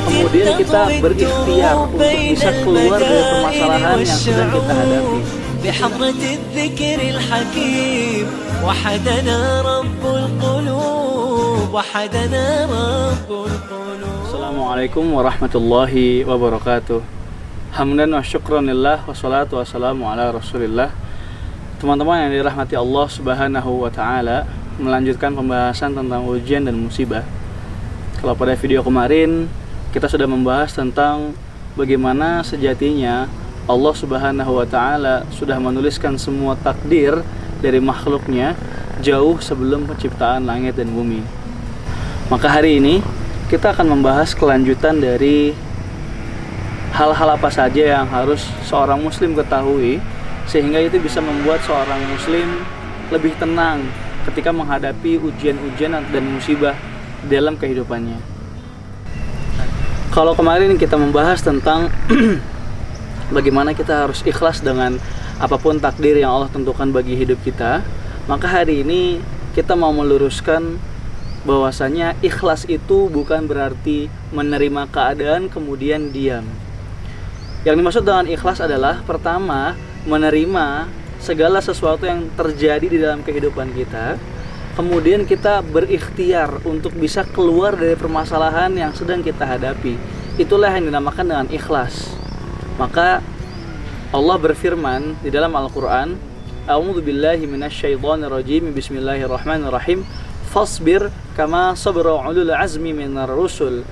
kemudian kita berikhtiar untuk bisa keluar dari permasalahan yang sedang kita hadapi. بحضرة الذكر الحكيم وحدنا رب القلوب وحدنا رب القلوب. Assalamualaikum warahmatullahi wabarakatuh. Hamdan wa syukranillah wassalatu wassalamu ala rasulillah. Teman-teman yang dirahmati Allah subhanahu wa ta'ala, melanjutkan pembahasan tentang ujian dan musibah. Kalau pada video kemarin kita sudah membahas tentang bagaimana sejatinya Allah subhanahu wa ta'ala sudah menuliskan semua takdir dari makhluknya jauh sebelum penciptaan langit dan bumi. Maka hari ini kita akan membahas kelanjutan dari hal-hal apa saja yang harus seorang muslim ketahui, sehingga itu bisa membuat seorang muslim lebih tenang ketika menghadapi ujian-ujian dan musibah dalam kehidupannya. Kalau kemarin kita membahas tentang bagaimana kita harus ikhlas dengan apapun takdir yang Allah tentukan bagi hidup kita, maka hari ini kita mau meluruskan bahwasanya ikhlas itu bukan berarti menerima keadaan kemudian diam. Yang dimaksud dengan ikhlas adalah pertama, menerima segala sesuatu yang terjadi di dalam kehidupan kita, kemudian kita berikhtiar untuk bisa keluar dari permasalahan yang sedang kita hadapi. Itulah yang dinamakan dengan ikhlas. Maka Allah berfirman di dalam Al-Quran, A'udzu billahi minasyaitonir rajim, bismillahirrahmanirrahim, fasbir kama sabara ulul azmi minar rusul.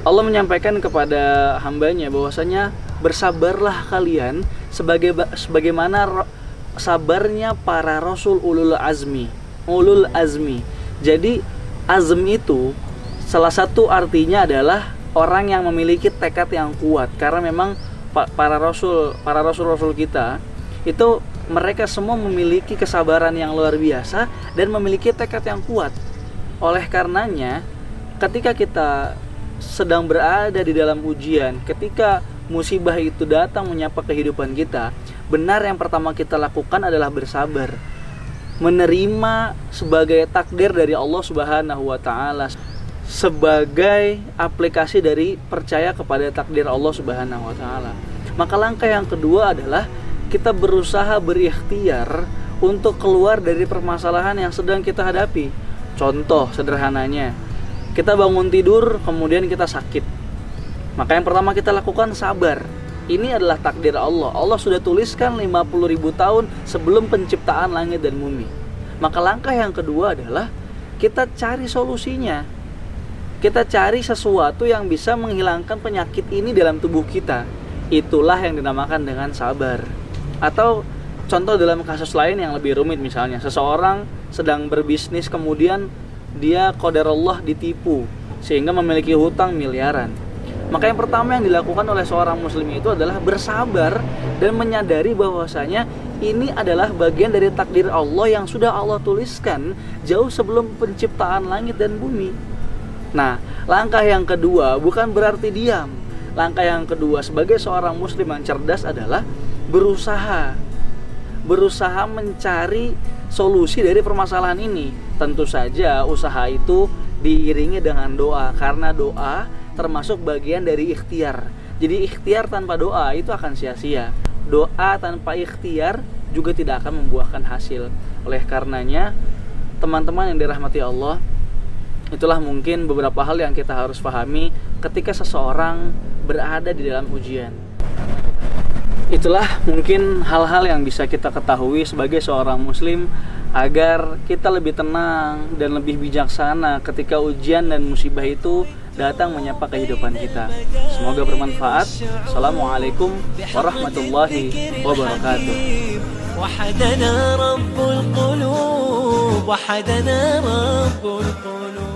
Allah menyampaikan kepada hambanya bahwasanya bersabarlah kalian sebagaimana sabarnya para rasul ulul azmi. Jadi azm itu salah satu artinya adalah orang yang memiliki tekad yang kuat, karena memang para rasul kita itu mereka semua memiliki kesabaran yang luar biasa dan memiliki tekad yang kuat. Oleh karenanya, ketika kita sedang berada di dalam ujian, ketika musibah itu datang menyapa kehidupan kita, benar yang pertama kita lakukan adalah bersabar, menerima sebagai takdir dari Allah Subhanahu wa ta'ala, sebagai aplikasi dari percaya kepada takdir Allah Subhanahu wa ta'ala. Maka langkah yang kedua adalah kita berusaha berikhtiar untuk keluar dari permasalahan yang sedang kita hadapi. Contoh sederhananya, kita bangun tidur kemudian kita sakit. Maka yang pertama kita lakukan sabar. Ini adalah takdir Allah. Allah sudah tuliskan 50.000 tahun sebelum penciptaan langit dan bumi. Maka langkah yang kedua adalah kita cari solusinya. Kita cari sesuatu yang bisa menghilangkan penyakit ini dalam tubuh kita. Itulah yang dinamakan dengan sabar. Atau contoh dalam kasus lain yang lebih rumit, misalnya seseorang sedang berbisnis kemudian dia qadarullah ditipu sehingga memiliki hutang miliaran. Maka yang pertama yang dilakukan oleh seorang muslim itu adalah bersabar dan menyadari bahwasanya ini adalah bagian dari takdir Allah yang sudah Allah tuliskan jauh sebelum penciptaan langit dan bumi. Nah, langkah yang kedua bukan berarti diam. Langkah yang kedua sebagai seorang muslim yang cerdas adalah berusaha mencari solusi dari permasalahan ini. Tentu saja usaha itu diiringi dengan doa, karena doa termasuk bagian dari ikhtiar. Jadi ikhtiar tanpa doa itu akan sia-sia. Doa tanpa ikhtiar juga tidak akan membuahkan hasil. Oleh karenanya, teman-teman yang dirahmati Allah, itulah mungkin beberapa hal yang kita harus pahami ketika seseorang berada di dalam ujian. Itulah mungkin hal-hal yang bisa kita ketahui sebagai seorang muslim agar kita lebih tenang dan lebih bijaksana ketika ujian dan musibah itu datang menyapa kehidupan kita. Semoga bermanfaat. Assalamualaikum warahmatullahi wabarakatuh. وحدنا رب القلوب وحدنا رب القلوب.